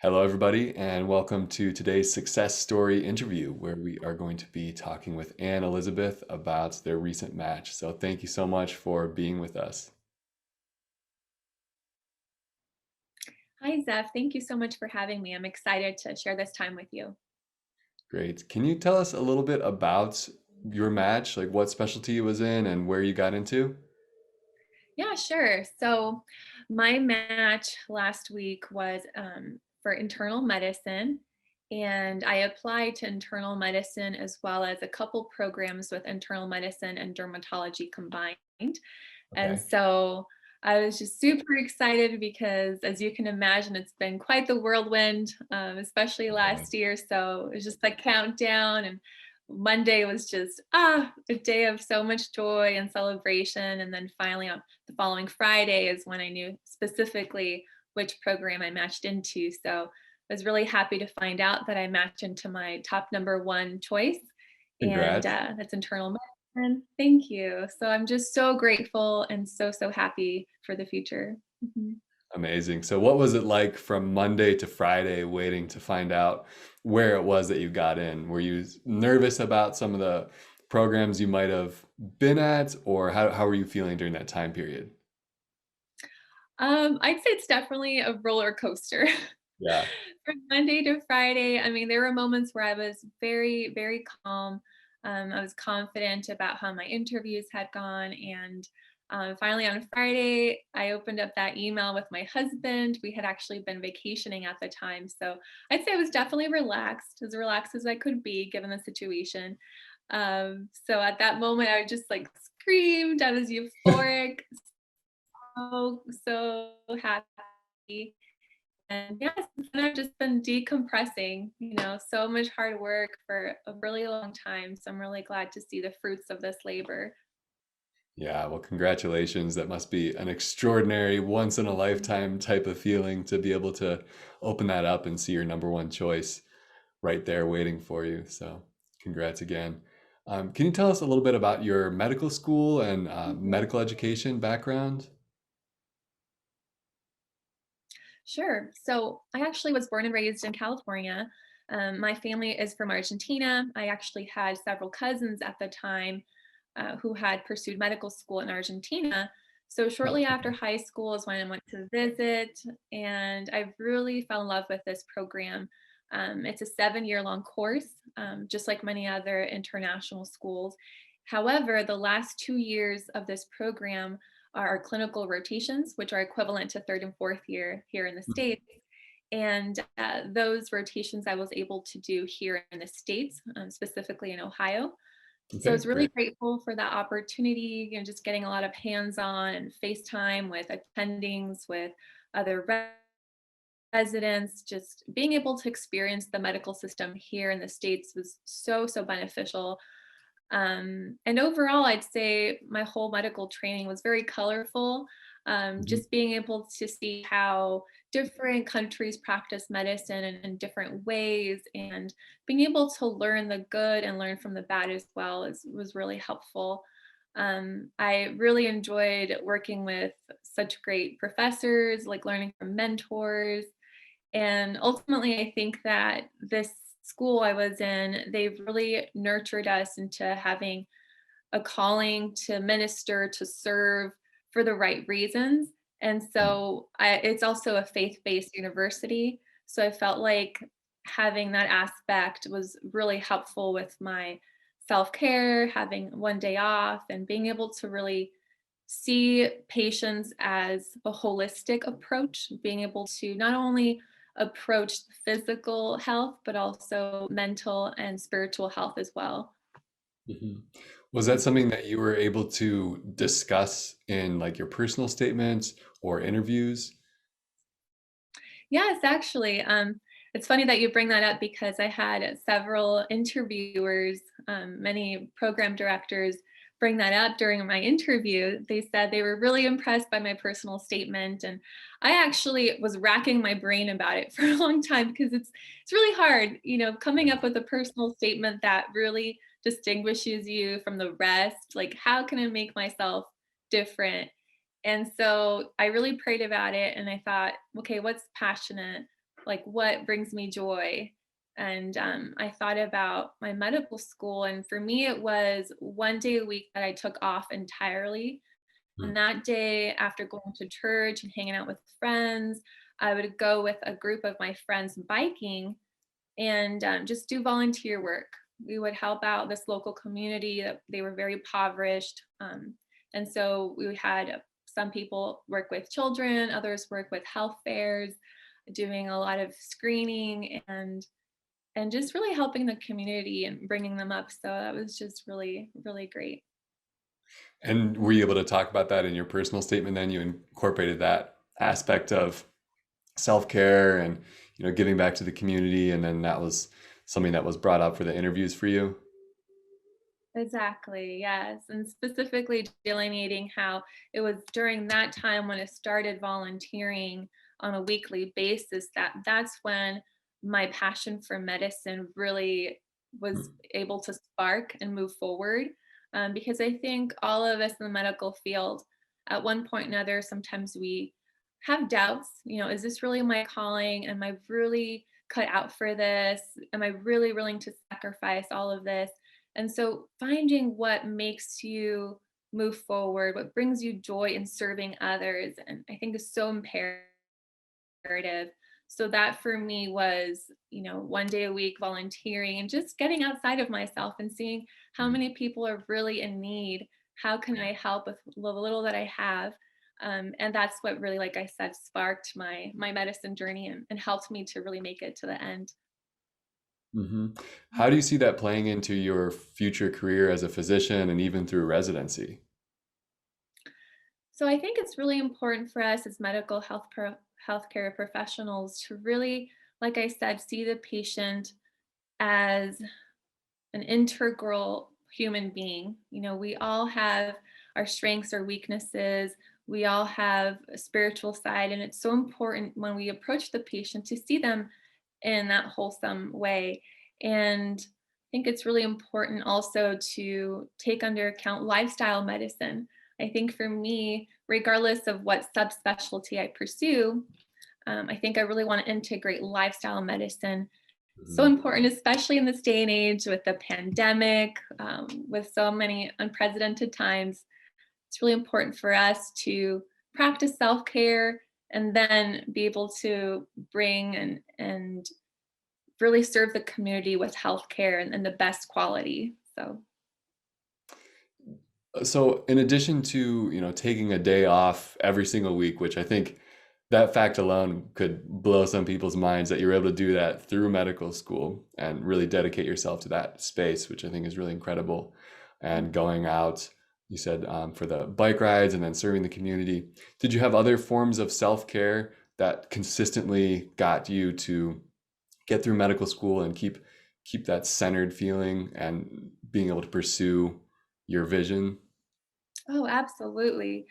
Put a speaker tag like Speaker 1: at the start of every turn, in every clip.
Speaker 1: Hello, everybody, and welcome to today's success story interview, where we are going to be talking with Anne Elizabeth about their recent match. So, thank you so much for being with us.
Speaker 2: Hi, Zeph. Thank you so much for having me. I'm excited to share this time with you.
Speaker 1: Great. Can you tell us a little bit about your match, like what specialty it was in and where you got into?
Speaker 2: Yeah, sure. So, my match last week was for internal medicine, and I applied to internal medicine as well as a couple programs with internal medicine and dermatology combined. And
Speaker 1: Okay.
Speaker 2: so I was just super excited because, as you can imagine, it's been quite the whirlwind, especially
Speaker 1: Okay.
Speaker 2: last year. So it was just the countdown, and Monday was just a day of so much joy and celebration. And then finally, on the following Friday is when I knew specifically which program I matched into. So I was really happy to find out that I matched into my top number one choice, and
Speaker 1: Congrats.
Speaker 2: that's internal medicine. Thank you. So I'm just so grateful and so happy for the future. Mhm.
Speaker 1: Amazing. So, what was it like from Monday to Friday waiting to find out where it was that you got in? Were you nervous about some of the programs you might have been at, or how were you feeling during that time period?
Speaker 2: I'd say it's definitely a roller coaster.
Speaker 1: Yeah.
Speaker 2: From Monday to Friday, I mean, there were moments where I was very calm. I was confident about how my interviews had gone. And finally, on Friday, I opened up that email with my husband. We had actually been vacationing at the time. So I'd say I was definitely relaxed, as relaxed as I could be given the situation. So at that moment, I just like screamed. I was euphoric, so happy. And yes, and I've just been decompressing, so much hard work for a really long time. So I'm really glad to see the fruits of this labor.
Speaker 1: Yeah, well, congratulations. That must be an extraordinary, once in a
Speaker 2: Mhm.
Speaker 1: lifetime type of feeling to be able to open that up and see your number one choice right there waiting for you. So, congrats again. Can you tell us a little bit about your medical school and
Speaker 2: Mhm.
Speaker 1: medical education background?
Speaker 2: Sure. So I actually was born and raised in California. My family is from Argentina. I actually had several cousins at the time who had pursued medical school in Argentina. So shortly after high school is when I went to visit, and I really fell in love with this program. It's a 7 year long course, just like many other international schools. However, the last 2 years of this program are our clinical rotations, which are equivalent to third and fourth year here in the States. And those rotations I was able to do here in the States, specifically in Ohio. So I
Speaker 1: Okay,
Speaker 2: was really
Speaker 1: great.
Speaker 2: grateful for that opportunity, just getting a lot of hands-on and FaceTime with attendings, with other residents, just being able to experience the medical system here in the States was so beneficial. And overall, I'd say my whole medical training was very colorful.
Speaker 1: Mhm.
Speaker 2: Just being able to see how different countries practice medicine in different ways, and being able to learn the good and learn from the bad as well was really helpful. I really enjoyed working with such great professors, like learning from mentors, and ultimately, I think that this school I was in, they've really nurtured us into having a calling to minister, to serve for the right reasons. And so it's also a faith based university. So I felt like having that aspect was really helpful with my self care, having one day off, and being able to really see patients as a holistic approach, being able to not only approach physical health, but also mental and spiritual health as well.
Speaker 1: Mhm. Was that something that you were able to discuss in like your personal statements or interviews?
Speaker 2: Yes, actually, it's funny that you bring that up because I had several interviewers, many program directors bring that up during my interview. They said they were really impressed by my personal statement, and I actually was racking my brain about it for a long time because it's really hard, coming up with a personal statement that really distinguishes you from the rest. Like, how can I make myself different? And so I really prayed about it and I thought, okay, what's passionate? like what brings me joy. And I thought about my medical school, and for me, it was 1 day a week that I took off entirely. And
Speaker 1: Mm.
Speaker 2: that day, after going to church and hanging out with friends, I would go with a group of my friends biking and just do volunteer work. We would help out this local community that they were very impoverished. And so we had some people work with children, others work with health fairs, doing a lot of screening and just really helping the community and bringing them up. So that was just really, really great.
Speaker 1: And were you able to talk about that in your personal statement then? You incorporated that aspect of self-care and, giving back to the community, and then that was something that was brought up for the interviews for you?
Speaker 2: Exactly, yes, and specifically delineating how it was during that time when I started volunteering on a weekly basis that's when my passion for medicine really was
Speaker 1: Mm.
Speaker 2: able to spark and move forward. Because I think all of us in the medical field, at one point or another, sometimes we have doubts. Is this really my calling? Am I really cut out for this? Am I really willing to sacrifice all of this? And so finding what makes you move forward, what brings you joy in serving others, and I think is so imperative. So that for me was, 1 day a week volunteering and just getting outside of myself and seeing how
Speaker 1: Mm.
Speaker 2: many people are really in need. How can I help with the little that I have? And that's what really, like I said, sparked my medicine journey and helped me to really make it to the end.
Speaker 1: Hmm. How do you see that playing into your future career as a physician and even through residency?
Speaker 2: So I think it's really important for us as medical healthcare professionals to really, like I said, see the patient as an integral human being. We all have our strengths, our weaknesses. We all have a spiritual side, and it's so important when we approach the patient to see them in that wholesome way. And I think it's really important also to take under account lifestyle medicine. I think for me, regardless of what subspecialty I pursue, I think I really want to integrate lifestyle medicine. So
Speaker 1: Mhm.
Speaker 2: important, especially in this day and age with the pandemic, with so many unprecedented times. It's really important for us to practice self care and then be able to bring and really serve the community with healthcare and the best quality. So,
Speaker 1: So, in addition to, taking a day off every single week, which I think that fact alone could blow some people's minds that you're able to do that through medical school and really dedicate yourself to that space, which I think is really incredible. And going out, you said, for the bike rides and then serving the community. Did you have other forms of self-care that consistently got you to get through medical school and keep that centered feeling and being able to pursue your vision?
Speaker 2: oh, absolutely.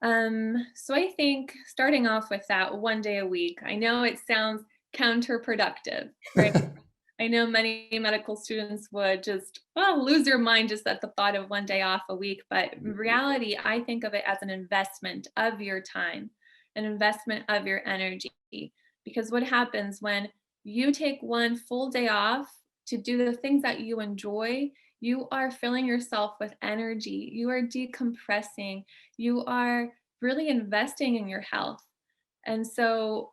Speaker 2: So I think starting off with that 1 day a week, I know it sounds counterproductive, right? I know many medical students would just lose their mind just at the thought of 1 day off a week. But in reality, I think of it as an investment of your time, an investment of your energy. Because what happens when you take one full day off to do the things that you enjoy, you are filling yourself with energy, you are decompressing, you are really investing in your health. And so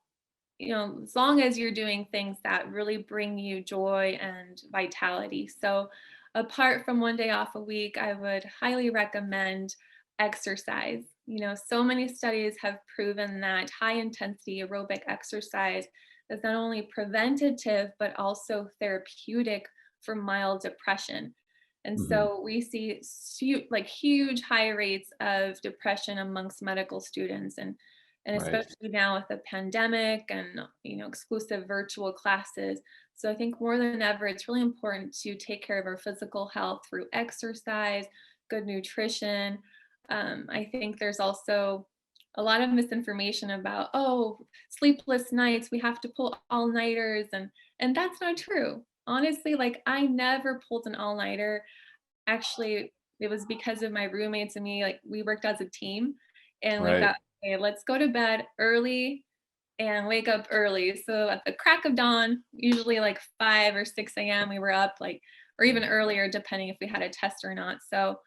Speaker 2: as long as you're doing things that really bring you joy and vitality. So, apart from 1 day off a week, I would highly recommend exercise. So many studies have proven that high intensity aerobic exercise is not only preventative, but also therapeutic for mild depression. And
Speaker 1: Mhm.
Speaker 2: so we see like huge high rates of depression amongst medical students. And
Speaker 1: Right.
Speaker 2: especially now with the pandemic and exclusive virtual classes. So I think more than ever it's really important to take care of our physical health through exercise, good nutrition. I think there's also a lot of misinformation about, sleepless nights, we have to pull all-nighters, and that's not true. Honestly, like I never pulled an all-nighter. Actually, it was because of my roommates and me, like, we worked as a team, and we
Speaker 1: Right.
Speaker 2: thought, "Okay, let's go to bed early and wake up early. So at the crack of dawn, usually like 5 or 6 a.m., we were up, like, or even earlier, depending if we had a test or not. So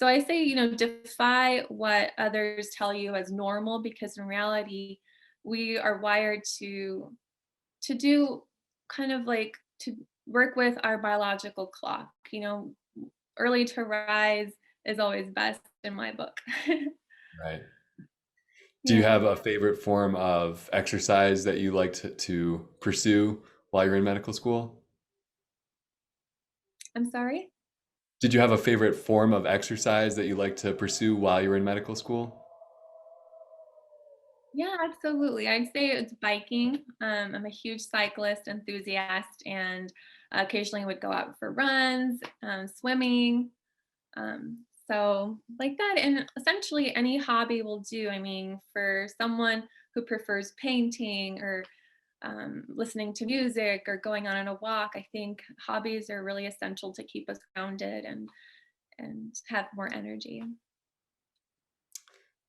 Speaker 2: I say, defy what others tell you as normal, because in reality, we are wired to do kind of like to work with our biological clock. Early to rise is always best in my book.
Speaker 1: Right. Do you
Speaker 2: Yeah.
Speaker 1: have a favorite form of exercise that you like to pursue while you're in medical school?
Speaker 2: I'm sorry?
Speaker 1: Did you have a favorite form of exercise that you like to pursue while you're in medical school?
Speaker 2: Yeah, absolutely. I'd say it's biking. I'm a huge cyclist enthusiast, and occasionally would go out for runs, swimming. So like that, and essentially any hobby will do. I mean, for someone who prefers painting or listening to music or going on a walk, I think hobbies are really essential to keep us grounded and have more energy.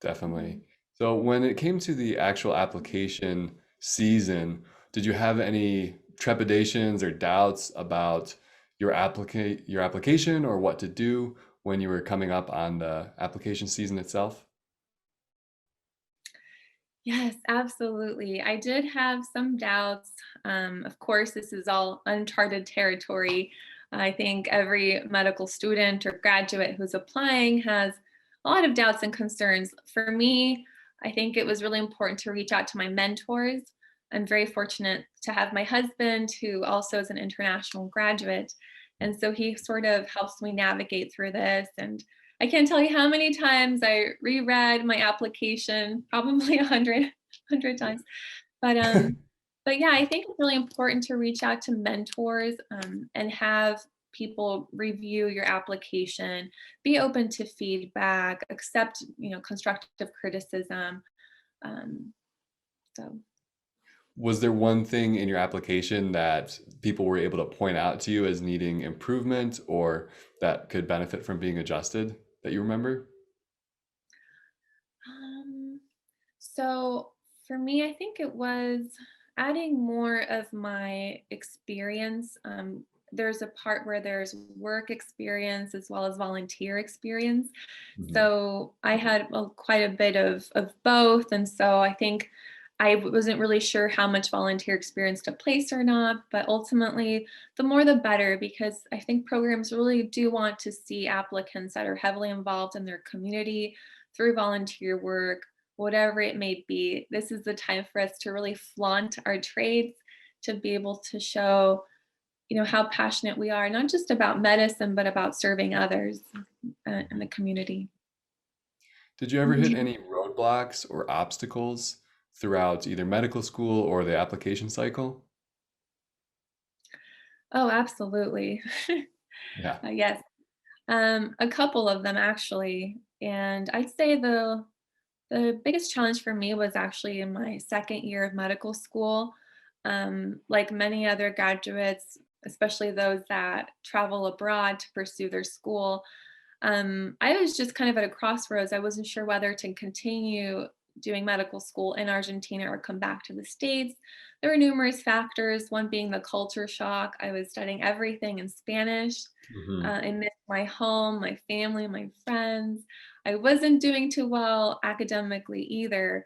Speaker 1: Definitely.
Speaker 2: Mhm.
Speaker 1: So when it came to the actual application season, did you have any trepidations or doubts about your application or what to do when you were coming up on the application season itself?
Speaker 2: Yes, absolutely. I did have some doubts. Of course, this is all uncharted territory. I think every medical student or graduate who's applying has a lot of doubts and concerns. For me, I think it was really important to reach out to my mentors. I'm very fortunate to have my husband, who also is an international graduate. And so he sort of helps me navigate through this. And I can't tell you how many times I reread my application, probably a hundred
Speaker 1: Yeah.
Speaker 2: times. But yeah, I think it's really important to reach out to mentors, and have people review your application, be open to feedback, accept, constructive criticism. Um, so
Speaker 1: Was there one thing in your application that people were able to point out to you as needing improvement or that could benefit from being adjusted that you remember?
Speaker 2: um, So for me, I think it was adding more of my experience. There's a part where there's work experience as well as volunteer experience.
Speaker 1: Mhm.
Speaker 2: So I had quite a bit of both. And so I think I wasn't really sure how much volunteer experience to place or not, but ultimately, the more the better, because I think programs really do want to see applicants that are heavily involved in their community through volunteer work, whatever it may be. This is the time for us to really flaunt our trades, to be able to show, how passionate we are, not just about medicine, but about serving others in the community.
Speaker 1: Did you ever hit
Speaker 2: Mhm.
Speaker 1: any roadblocks or obstacles throughout either medical school or the application cycle?
Speaker 2: Oh, absolutely.
Speaker 1: Yeah.
Speaker 2: Yes. A couple of them actually. And I'd say the biggest challenge for me was actually in my second year of medical school. Like many other graduates, especially those that travel abroad to pursue their school, I was just kind of at a crossroads. I wasn't sure whether to continue doing medical school in Argentina or come back to the States. There were numerous factors, one being the culture shock. I was studying everything in Spanish.
Speaker 1: Hmm.
Speaker 2: I missed my home, my family, my friends. I wasn't doing too well academically either.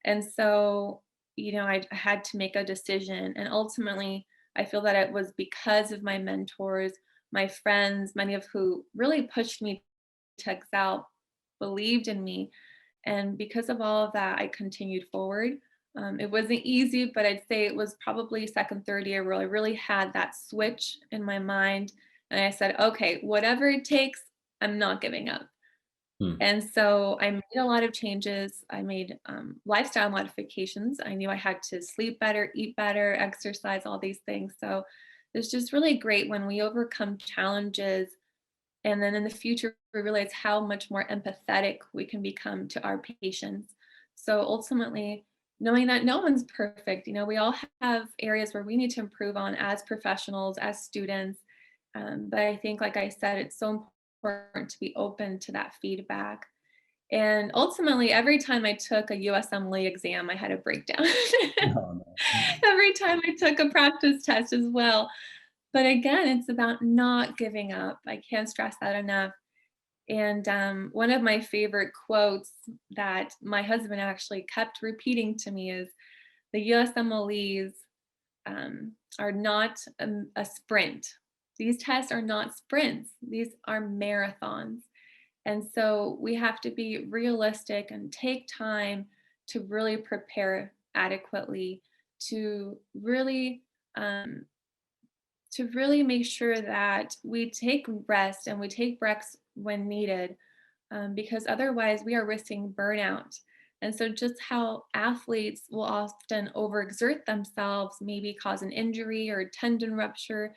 Speaker 2: And so, I had to make a decision. And ultimately, I feel that it was because of my mentors, my friends, many of who really pushed me to excel, believed in me. And because of all of that, I continued forward. It wasn't easy, but I'd say it was probably second, third year where I really had that switch in my mind. And I said, okay, whatever it takes, I'm not giving up.
Speaker 1: Hmm.
Speaker 2: And so I made a lot of changes. I made lifestyle modifications. I knew I had to sleep better, eat better, exercise, all these things. So it's just really great when we overcome challenges, and then in the future, we realize how much more empathetic we can become to our patients. So ultimately, knowing that no one's perfect, we all have areas where we need to improve on as professionals, as students. But I think, like I said, it's so important to be open to that feedback. And ultimately, every time I took a USMLE exam, I had a breakdown.
Speaker 1: Oh, no.
Speaker 2: Every time I took a practice test as well. But again, it's about not giving up. I can't stress that enough. And one of my favorite quotes that my husband actually kept repeating to me is the USMLEs are not a sprint. These tests are not sprints, these are marathons. And so we have to be realistic and take time to really prepare adequately, to really um, make sure that we take rest and we take breaks when needed, because otherwise we are risking burnout. And so, just how athletes will often overexert themselves, maybe cause an injury or tendon rupture,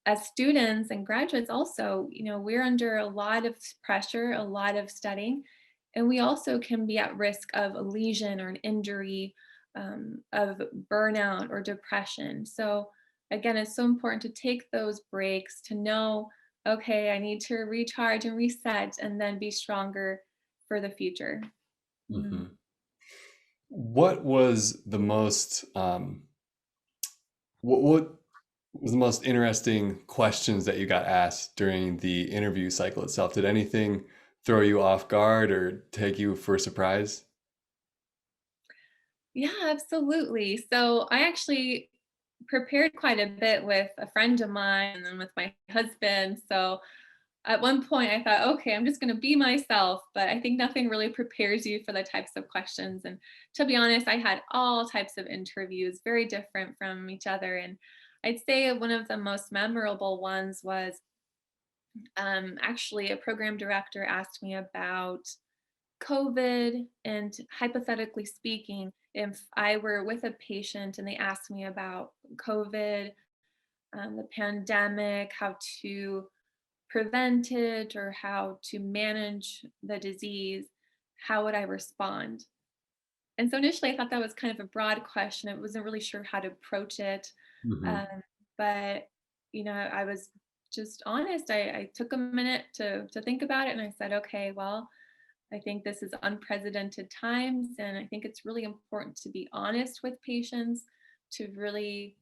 Speaker 2: as students and graduates also, we're under a lot of pressure, a lot of studying, and we also can be at risk of a lesion or an injury, of burnout or depression. So again, it's so important to take those breaks, to know, okay, I need to recharge and reset and then be stronger for the future. Mhm.
Speaker 1: Mhm. What was the most what was the most interesting questions that you got asked during the interview cycle itself? Did anything throw you off guard or take you for a surprise?
Speaker 2: Yeah, absolutely. So I actually prepared quite a bit with a friend of mine and then with my husband. So at one point I thought, okay, I'm just going to be myself, but I think nothing really prepares you for the types of questions. And to be honest, I had all types of interviews, very different from each other. And I'd say one of the most memorable ones was actually a program director asked me about COVID and, hypothetically speaking, if I were with a patient and they asked me about COVID, the pandemic, how to prevent it or how to manage the disease, how would I respond? And so initially I thought that was kind of a broad question. I wasn't really sure how to approach it.
Speaker 1: Mhm.
Speaker 2: Um, but, I was just honest. I took a minute to think about it and I said, okay, well, I think this is unprecedented times, and I think it's really important to be honest with patients, to really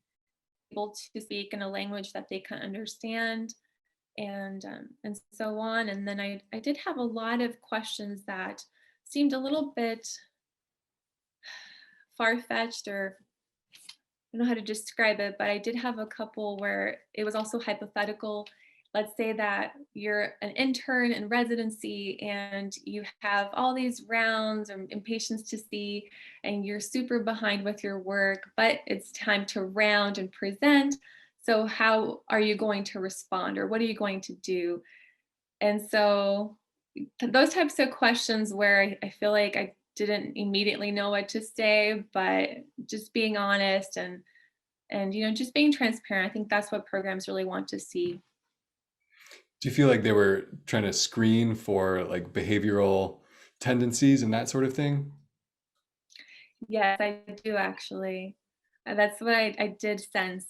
Speaker 2: be able to speak in a language that they can understand, and so on. And then I did have a lot of questions that seemed a little bit far fetched, or I don't know how to describe it, but I did have a couple where it was also hypothetical. Let's say that you're an intern in residency and you have all these rounds and patients to see, and you're super behind with your work, but it's time to round and present. So, how are you going to respond, or what are you going to do? And so, those types of questions where I feel like I didn't immediately know what to say, but just being honest and just being transparent. I think that's what programs really want to see.
Speaker 1: Do you feel like they were trying to screen for like behavioral tendencies and that sort of thing?
Speaker 2: Yes, I do actually. That's what I did sense,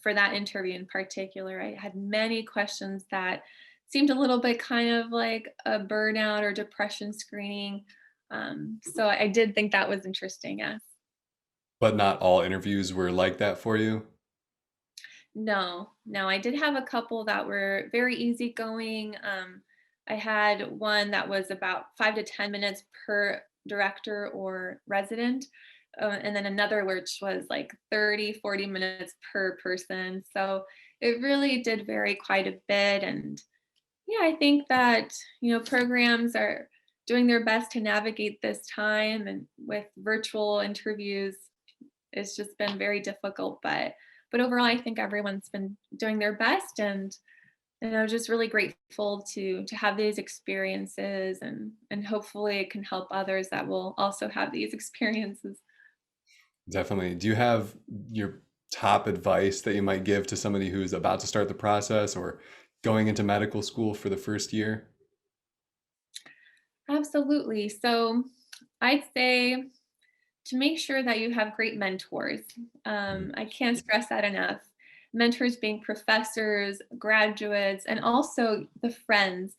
Speaker 2: for that interview in particular. I had many questions that seemed a little bit kind of like a burnout or depression screening. So I did think that was interesting. Yes.
Speaker 1: But not all interviews were like that for you?
Speaker 2: No, no, I did have a couple that were very easygoing. I had one that was about 5 to 10 minutes per director or resident, and then another which was like 30, 40 minutes per person. So it really did vary quite a bit. And yeah, I think that, programs are doing their best to navigate this time, and with virtual interviews it's just been very difficult, but overall I think everyone's been doing their best, and I'm just really grateful to have these experiences, and hopefully it can help others that will also have these experiences.
Speaker 1: Definitely. Do you have your top advice that you might give to somebody who's about to start the process or going into medical school for the first year?
Speaker 2: Absolutely. So I'd say to make sure that you have great mentors.
Speaker 1: Mm.
Speaker 2: I can't stress that enough. Mentors being professors, graduates, and also the friends.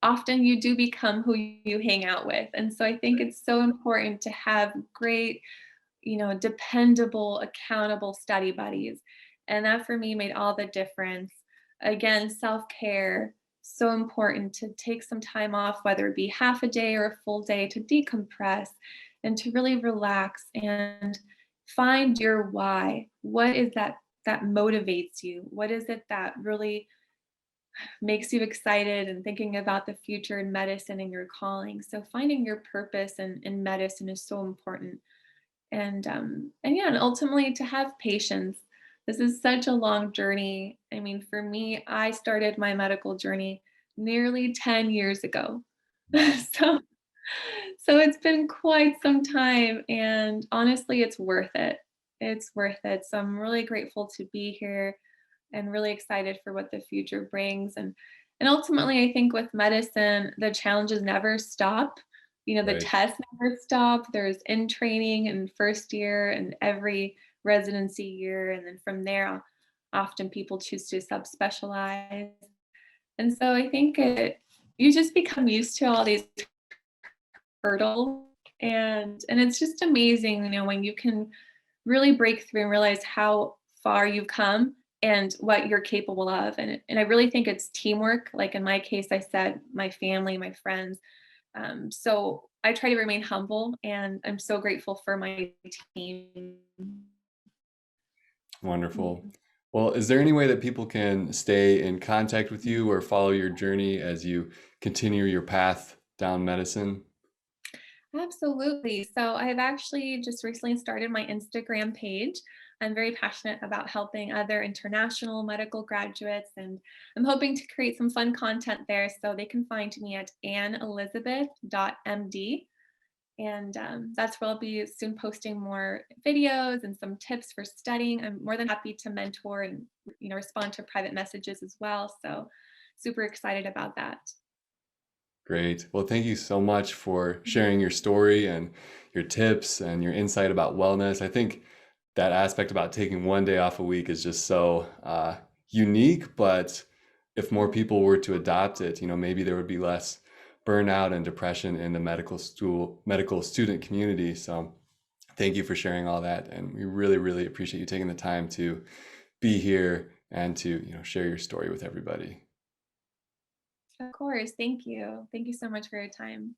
Speaker 2: often you do become who you hang out with. And so I think it's so important to have great, dependable, accountable study buddies. And that for me made all the difference. Again, self care, so important to take some time off, whether it be half a day or a full day, to decompress and to really relax and find your why. What is that motivates you? What is it that really makes you excited and thinking about the future in medicine and your calling? So finding your purpose in medicine is so important. And yeah, and ultimately to have patience. This is such a long journey. I mean, for me, I started my medical journey nearly 10 years ago.
Speaker 1: Wow.
Speaker 2: so so it's been quite some time, and honestly, it's worth it. It's worth it. So I'm really grateful to be here and really excited for what the future brings. And ultimately, I think with medicine, the challenges never stop. The
Speaker 1: Right.
Speaker 2: tests never stop. There's in training and first year and every residency year. And then from there, often people choose to subspecialize. And so I think you just become used to all these hurdles. And it's just amazing, when you can really break through and realize how far you've come and what you're capable of. And I really think it's teamwork. Like in my case, I said my family, my friends. So I try to remain humble, and I'm so grateful for my team.
Speaker 1: Wonderful.
Speaker 2: Mhm.
Speaker 1: Well, is there any way that people can stay in contact with you or follow your journey as you continue your path down medicine?
Speaker 2: Absolutely. So I've actually just recently started my Instagram page. I'm very passionate about helping other international medical graduates, and I'm hoping to create some fun content there. So they can find me at annelizabeth.md. And that's where I'll be soon posting more videos and some tips for studying. I'm more than happy to mentor and respond to private messages as well. So super excited about that.
Speaker 1: Great. Well, thank you so much for sharing your story and your tips and your insight about wellness. I think that aspect about taking one day off a week is just so unique, but if more people were to adopt it, maybe there would be less burnout and depression in the medical student community. So thank you for sharing all that. And we really, really appreciate you taking the time to be here and to, share your story with everybody.
Speaker 2: Of course. Thank you. Thank you so much for your time.